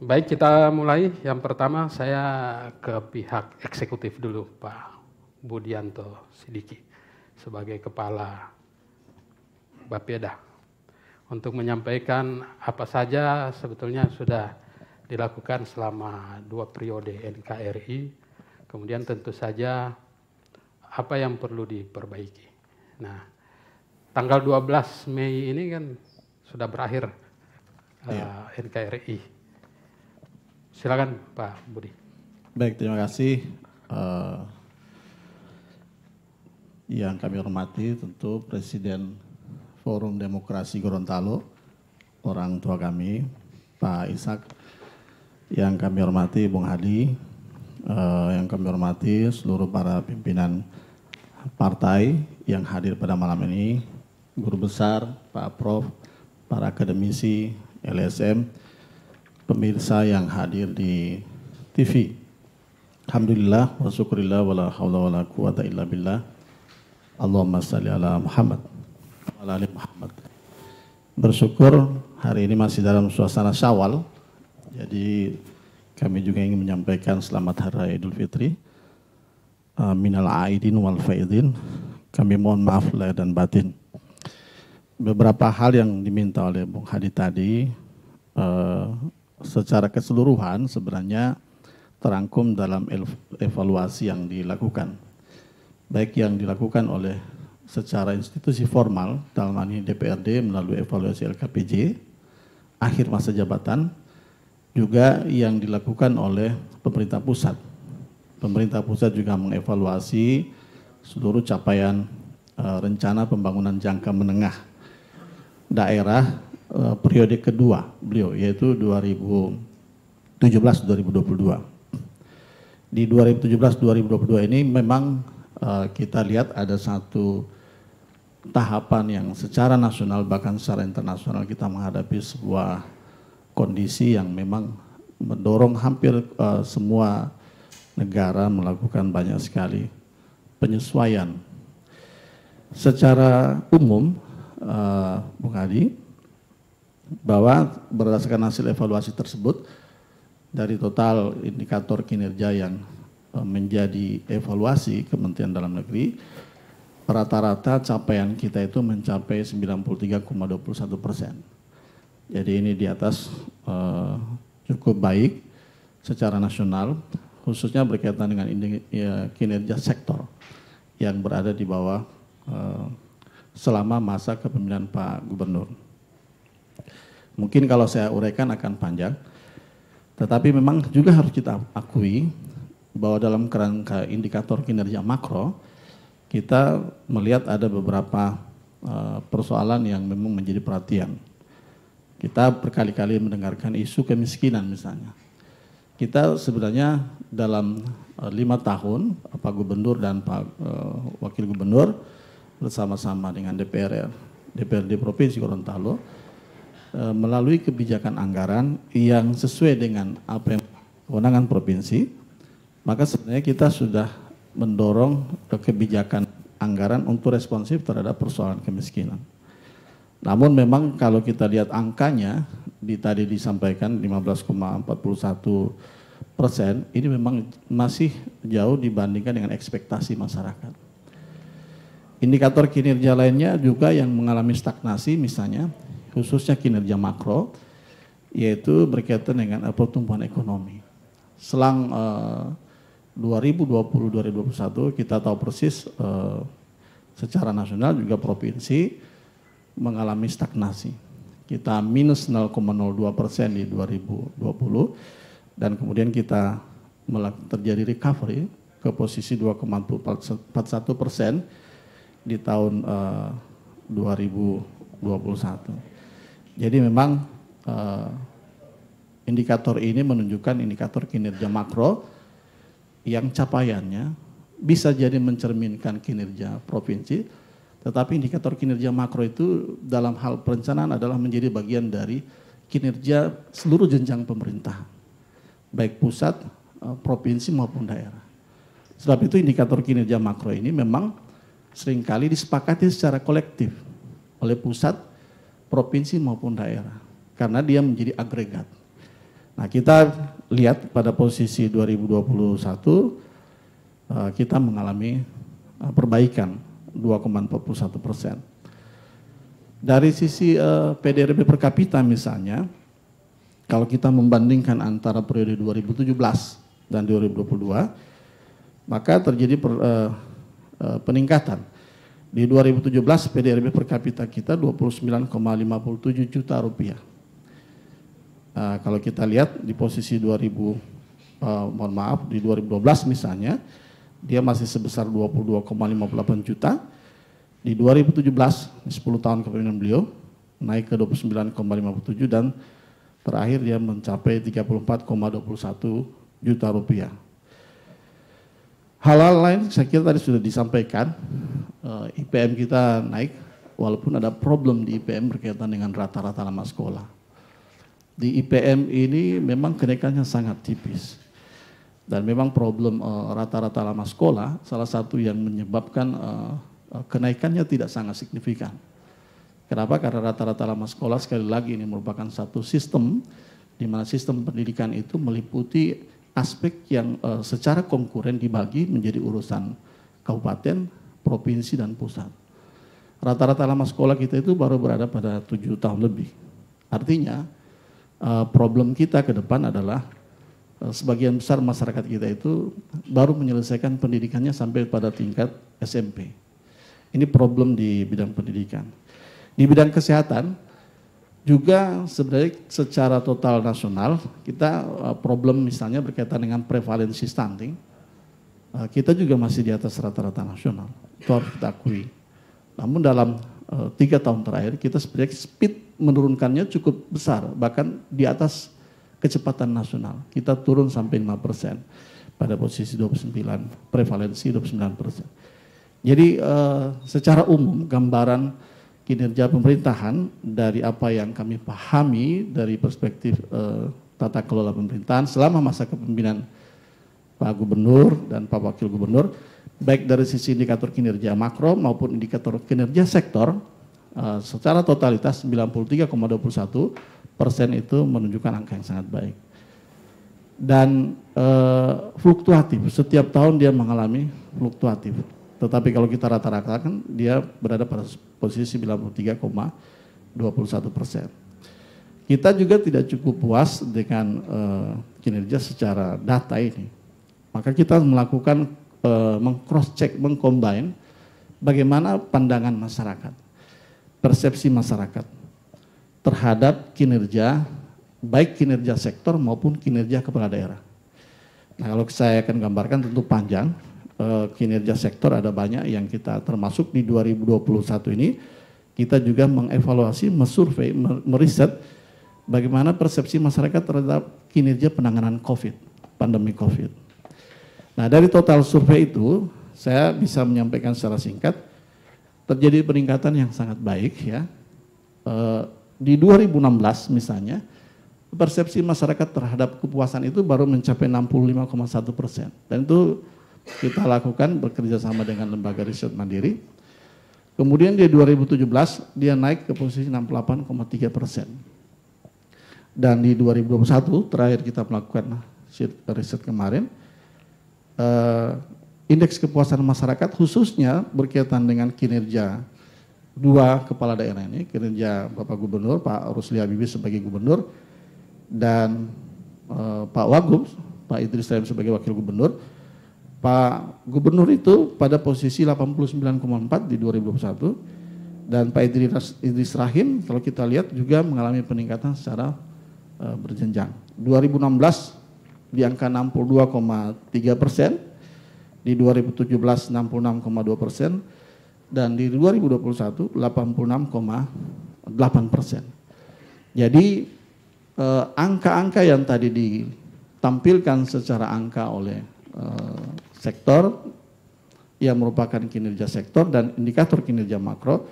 Baik, kita mulai. Yang pertama saya ke pihak eksekutif dulu, Pak Budianto Sidiki sebagai Kepala Bapeda untuk menyampaikan apa saja sebetulnya sudah dilakukan selama 2 periode NKRI, kemudian tentu saja apa yang perlu diperbaiki. Nah, tanggal 12 Mei ini kan sudah berakhir NKRI. Silakan Pak Budi. Baik, terima kasih. Yang kami hormati tentu Presiden Forum Demokrasi Gorontalo, orang tua kami, Pak Ishak. Yang kami hormati Bung Hadi, yang kami hormati seluruh para pimpinan partai yang hadir pada malam ini, Guru Besar, Pak Prof, para akademisi, LSM, pemirsa yang hadir di TV. Alhamdulillah wa syukurillah wa la hawla wa la quwata illa billah. Allahumma salli ala Muhammad wa ala ali Muhammad. Bersyukur hari ini masih dalam suasana Syawal. Jadi kami juga ingin menyampaikan selamat Hari Raya Idul Fitri. Minal aidin wal faidin. Kami mohon maaf lahir dan batin. Beberapa hal yang diminta oleh Bung Hadi tadi secara keseluruhan sebenarnya terangkum dalam evaluasi yang dilakukan. Baik yang dilakukan oleh secara institusi formal, dalam hal ini DPRD melalui evaluasi LKPJ, akhir masa jabatan, juga yang dilakukan oleh pemerintah pusat. Pemerintah pusat juga mengevaluasi seluruh capaian rencana pembangunan jangka menengah daerah periode kedua beliau, yaitu 2017-2022. Di 2017-2022 ini memang kita lihat ada satu tahapan yang secara nasional bahkan secara internasional kita menghadapi sebuah kondisi yang memang mendorong hampir semua negara melakukan banyak sekali penyesuaian. Secara umum, Bung Hadi, bahwa berdasarkan hasil evaluasi tersebut, dari total indikator kinerja yang menjadi evaluasi Kementerian Dalam Negeri, rata-rata capaian kita itu mencapai 93,21%. Jadi ini di atas cukup baik secara nasional, khususnya berkaitan dengan kinerja sektor yang berada di bawah selama masa kepemimpinan Pak Gubernur. Mungkin kalau saya uraikan akan panjang, tetapi memang juga harus kita akui bahwa dalam kerangka indikator kinerja makro, kita melihat ada beberapa persoalan yang memang menjadi perhatian. Kita berkali-kali mendengarkan isu kemiskinan misalnya. Kita sebenarnya dalam 5 tahun, Pak Gubernur dan Pak Wakil Gubernur bersama-sama dengan DPRD Provinsi Gorontalo, melalui kebijakan anggaran yang sesuai dengan apa yang kewenangan provinsi, maka sebenarnya kita sudah mendorong kebijakan anggaran untuk responsif terhadap persoalan kemiskinan. Namun memang kalau kita lihat angkanya, tadi disampaikan 15,41%, ini memang masih jauh dibandingkan dengan ekspektasi masyarakat. Indikator kinerja lainnya juga yang mengalami stagnasi misalnya, khususnya kinerja makro, yaitu berkaitan dengan pertumbuhan ekonomi. Selang 2020-2021 kita tahu persis secara nasional juga provinsi mengalami stagnasi. Kita minus 0,02% di 2020 dan kemudian kita terjadi recovery ke posisi 2,41% di tahun 2021. Jadi memang indikator ini menunjukkan indikator kinerja makro yang capaiannya bisa jadi mencerminkan kinerja provinsi, tetapi indikator kinerja makro itu dalam hal perencanaan adalah menjadi bagian dari kinerja seluruh jenjang pemerintah, baik pusat, provinsi maupun daerah. Sebab itu indikator kinerja makro ini memang seringkali disepakati secara kolektif oleh pusat, provinsi maupun daerah, karena dia menjadi agregat. Nah, kita lihat pada posisi 2021 kita mengalami perbaikan 2,41%. Dari sisi PDRB per kapita misalnya, kalau kita membandingkan antara periode 2017 dan 2022, maka terjadi peningkatan. Di 2017 PDRB per kapita kita 29,57 juta rupiah. Kalau kita lihat di posisi di 2012 misalnya, dia masih sebesar 22,58 juta. Di 2017, 10 tahun kepemimpinan beliau, naik ke 29,57 dan terakhir dia mencapai 34,21 juta rupiah. Hal-hal lain saya kira tadi sudah disampaikan, IPM kita naik walaupun ada problem di IPM berkaitan dengan rata-rata lama sekolah. Di IPM ini memang kenaikannya sangat tipis. Dan memang problem rata-rata lama sekolah salah satu yang menyebabkan kenaikannya tidak sangat signifikan. Kenapa? Karena rata-rata lama sekolah sekali lagi ini merupakan satu sistem di mana sistem pendidikan itu meliputi aspek yang secara konkuren dibagi menjadi urusan kabupaten, provinsi, dan pusat. Rata-rata lama sekolah kita itu baru berada pada 7 tahun lebih. Artinya problem kita ke depan adalah sebagian besar masyarakat kita itu baru menyelesaikan pendidikannya sampai pada tingkat SMP. Ini problem di bidang pendidikan. Di bidang kesehatan juga sebenarnya secara total nasional kita problem misalnya berkaitan dengan prevalensi stunting, kita juga masih di atas rata-rata nasional. Itu harus kita akui. Namun dalam 3 tahun terakhir kita sebenarnya speed menurunkannya cukup besar, bahkan di atas kecepatan nasional. Kita turun sampai 5% pada posisi 29, prevalensi 29%. Jadi secara umum gambaran kinerja pemerintahan dari apa yang kami pahami dari perspektif tata kelola pemerintahan selama masa kepemimpinan Pak Gubernur dan Pak Wakil Gubernur, baik dari sisi indikator kinerja makro maupun indikator kinerja sektor, secara totalitas 93,21% itu menunjukkan angka yang sangat baik. Dan fluktuatif, setiap tahun dia mengalami fluktuatif. Tetapi kalau kita rata-ratakan dia berada pada posisi 93,21%. Kita juga tidak cukup puas dengan kinerja secara data ini. Maka kita melakukan meng-cross check, meng-combine bagaimana pandangan masyarakat, persepsi masyarakat terhadap kinerja, baik kinerja sektor maupun kinerja kepala daerah. Nah, kalau saya akan gambarkan tentu panjang, kinerja sektor ada banyak yang kita termasuk di 2021 ini, kita juga mengevaluasi, mensurvei, meriset bagaimana persepsi masyarakat terhadap kinerja penanganan COVID, pandemi COVID. Nah, dari total survei itu, saya bisa menyampaikan secara singkat, terjadi peningkatan yang sangat baik ya. Di 2016 misalnya, persepsi masyarakat terhadap kepuasan itu baru mencapai 65,1%. Dan itu kita lakukan bekerja sama dengan lembaga riset mandiri. Kemudian di 2017 dia naik ke posisi 68,3%. Dan di 2021 terakhir kita melakukan riset kemarin, indeks kepuasan masyarakat khususnya berkaitan dengan kinerja dua kepala daerah ini, kinerja Bapak Gubernur, Pak Rusli Habibie sebagai Gubernur, dan Pak Wagub, Pak Idris Rahim sebagai Wakil Gubernur. Pak Gubernur itu pada posisi 89,4 di 2021, dan Pak Idris Rahim kalau kita lihat juga mengalami peningkatan secara berjenjang. 2016 di angka 62,3%, di 2017 66,2%, dan di 2021 86,8%. Jadi angka-angka yang tadi ditampilkan secara angka oleh sektor yang merupakan kinerja sektor dan indikator kinerja makro,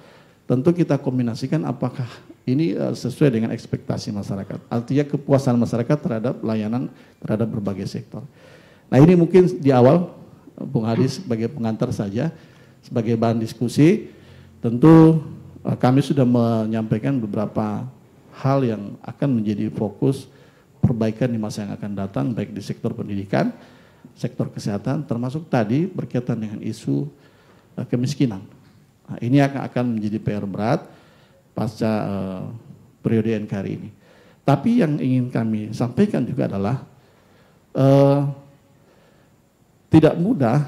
tentu kita kombinasikan apakah ini sesuai dengan ekspektasi masyarakat. Artinya kepuasan masyarakat terhadap layanan terhadap berbagai sektor. Nah, ini mungkin di awal Bung Hadi sebagai pengantar saja, sebagai bahan diskusi. Tentu kami sudah menyampaikan beberapa hal yang akan menjadi fokus perbaikan di masa yang akan datang, baik di sektor pendidikan, sektor kesehatan, termasuk tadi berkaitan dengan isu kemiskinan. Nah, ini akan menjadi PR berat pasca periode NKRI ini. Tapi yang ingin kami sampaikan juga adalah tidak mudah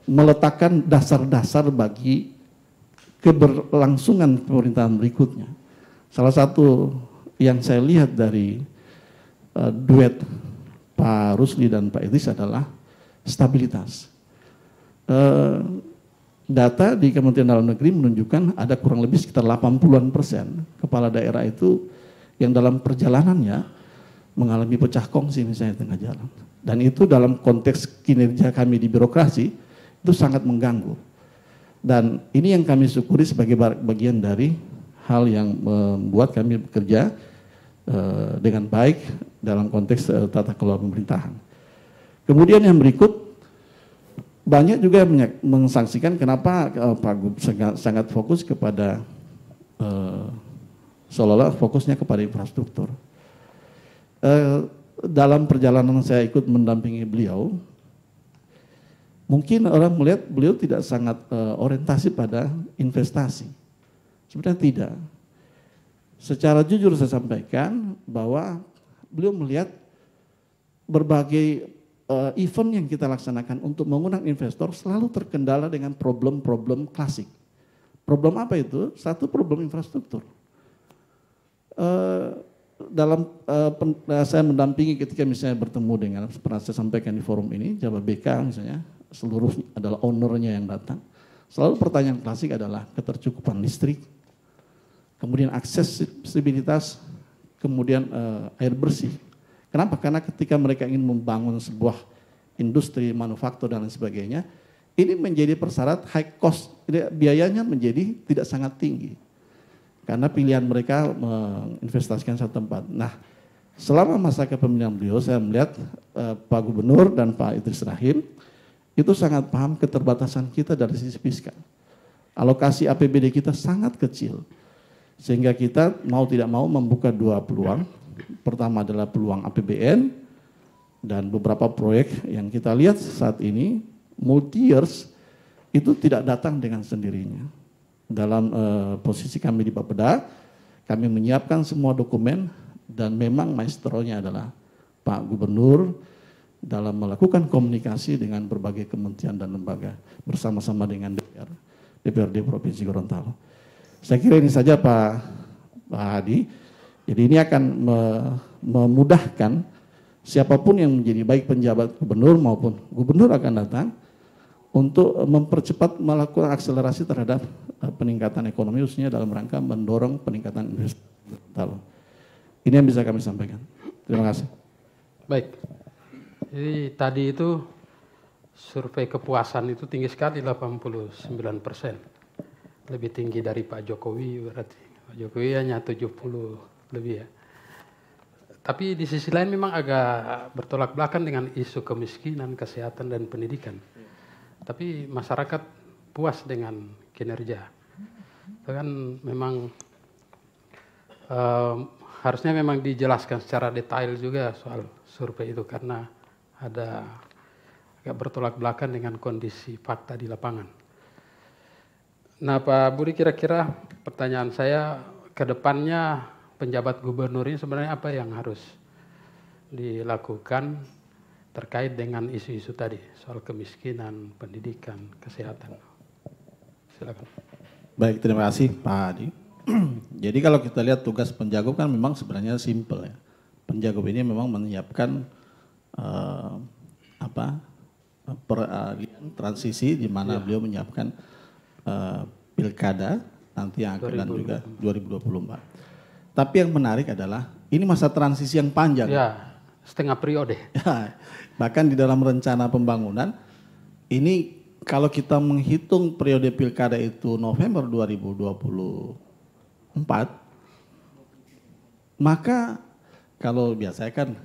meletakkan dasar-dasar bagi keberlangsungan pemerintahan berikutnya. Salah satu yang saya lihat dari duet Pak Rusli dan Pak Idris adalah stabilitas. Data di Kementerian Dalam Negeri menunjukkan ada kurang lebih sekitar 80% kepala daerah itu yang dalam perjalanannya mengalami pecah kongsi misalnya di tengah jalan. Dan itu dalam konteks kinerja kami di birokrasi itu sangat mengganggu. Dan ini yang kami syukuri sebagai bagian dari hal yang membuat kami bekerja dengan baik dalam konteks tata kelola pemerintahan. Kemudian yang berikut, banyak juga mensangsikan kenapa Pak Gub sangat fokus kepada seolah-olah fokusnya kepada infrastruktur. Dalam perjalanan saya ikut mendampingi beliau, mungkin orang melihat beliau tidak sangat orientasi pada investasi. Sebenarnya tidak. Secara jujur saya sampaikan bahwa beliau melihat berbagai event yang kita laksanakan untuk mengundang investor selalu terkendala dengan problem-problem klasik. Problem apa itu? Satu, problem infrastruktur. Saya mendampingi ketika misalnya bertemu dengan, pernah saya sampaikan di forum ini, Jababeka misalnya, seluruh adalah ownernya yang datang. Selalu pertanyaan klasik adalah ketercukupan listrik, kemudian aksesibilitas, kemudian air bersih. Kenapa? Karena ketika mereka ingin membangun sebuah industri manufaktur dan lain sebagainya, ini menjadi persyarat high cost, biayanya menjadi tidak sangat tinggi. Karena pilihan mereka menginvestasikan satu tempat. Nah, selama masa kepemimpinan beliau, saya melihat Pak Gubernur dan Pak Idris Rahim itu sangat paham keterbatasan kita dari sisi fiskal. Alokasi APBD kita sangat kecil. Sehingga kita mau tidak mau membuka dua peluang. Pertama adalah peluang APBN dan beberapa proyek yang kita lihat saat ini multi years itu tidak datang dengan sendirinya. Dalam posisi kami di Bapeda, kami menyiapkan semua dokumen dan memang maestronya adalah Pak Gubernur dalam melakukan komunikasi dengan berbagai kementerian dan lembaga bersama-sama dengan DPRD Provinsi Gorontalo. Saya kira ini saja Pak Hadi. Jadi ini akan memudahkan siapapun yang menjadi baik penjabat gubernur maupun gubernur akan datang untuk mempercepat melakukan akselerasi terhadap peningkatan ekonomi khususnya dalam rangka mendorong peningkatan investasi. Ini yang bisa kami sampaikan. Terima kasih. Baik. Jadi tadi itu survei kepuasan itu tinggi sekali 89%. Lebih tinggi dari Pak Jokowi berarti. Pak Jokowi hanya 70 lebih ya. Tapi di sisi lain memang agak bertolak belakang dengan isu kemiskinan, kesehatan dan pendidikan. Tapi masyarakat puas dengan kinerja. Itu kan memang harusnya memang dijelaskan secara detail juga soal survei itu karena ada agak bertolak belakang dengan kondisi fakta di lapangan. Nah Pak Budi, kira-kira pertanyaan saya ke depannya penjabat gubernur ini sebenarnya apa yang harus dilakukan terkait dengan isu-isu tadi soal kemiskinan, pendidikan, kesehatan. Silakan. Baik, terima kasih Pak Hadi. Jadi kalau kita lihat tugas penjagob kan memang sebenarnya simpel ya. Penjagob ini memang menyiapkan transisi di mana beliau menyiapkan pilkada nanti yang akan dan juga 2024. Tapi yang menarik adalah ini masa transisi yang panjang. Ya, setengah periode. Ya, bahkan di dalam rencana pembangunan ini kalau kita menghitung periode pilkada itu November 2024, maka kalau biasanya kan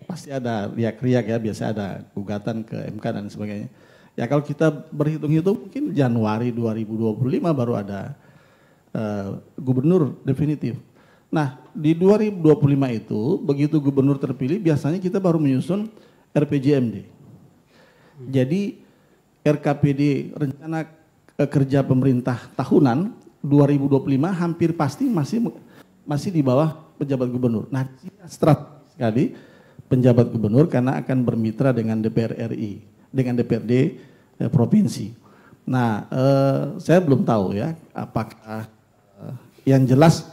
pasti ada riak-riak ya, biasa ada gugatan ke MK dan sebagainya. Ya kalau kita berhitung-hitung mungkin Januari 2025 baru ada gubernur definitif. Nah, di 2025 itu begitu gubernur terpilih biasanya kita baru menyusun RPJMD. Jadi RKPD rencana kerja pemerintah tahunan 2025 hampir pasti masih di bawah pejabat gubernur. Nah, strategis sekali penjabat gubernur karena akan bermitra dengan DPR RI, dengan DPRD provinsi. Nah, saya belum tahu ya apakah yang jelas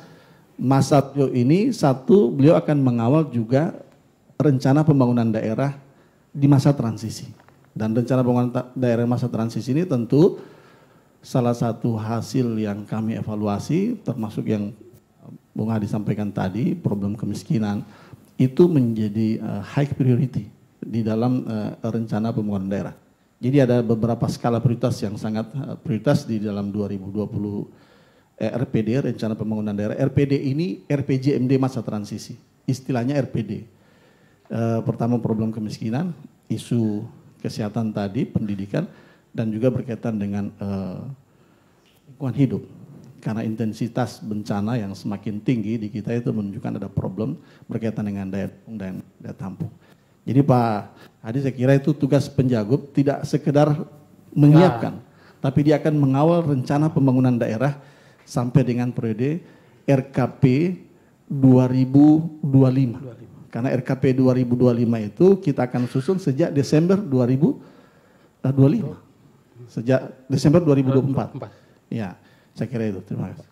Mas Satyo ini satu, beliau akan mengawal juga rencana pembangunan daerah di masa transisi. Dan rencana pembangunan daerah masa transisi ini tentu salah satu hasil yang kami evaluasi, termasuk yang Bung Hadi sampaikan tadi, problem kemiskinan, itu menjadi high priority di dalam rencana pembangunan daerah. Jadi ada beberapa skala prioritas yang sangat prioritas di dalam 2020 RPD, rencana pembangunan daerah. RPD ini RPJMD masa transisi, istilahnya RPD. Pertama problem kemiskinan, isu kesehatan tadi, pendidikan, dan juga berkaitan dengan lingkungan hidup. Karena intensitas bencana yang semakin tinggi di kita itu menunjukkan ada problem berkaitan dengan daya tampung. Jadi Pak Hadi, saya kira itu tugas Penjagub, tidak sekedar menyiapkan, tapi dia akan mengawal rencana pembangunan daerah sampai dengan periode RKP 2025. Karena RKP 2025 itu kita akan susun sejak Desember 2025. Sejak Desember 2024. Ya, saya kira itu. Terima kasih.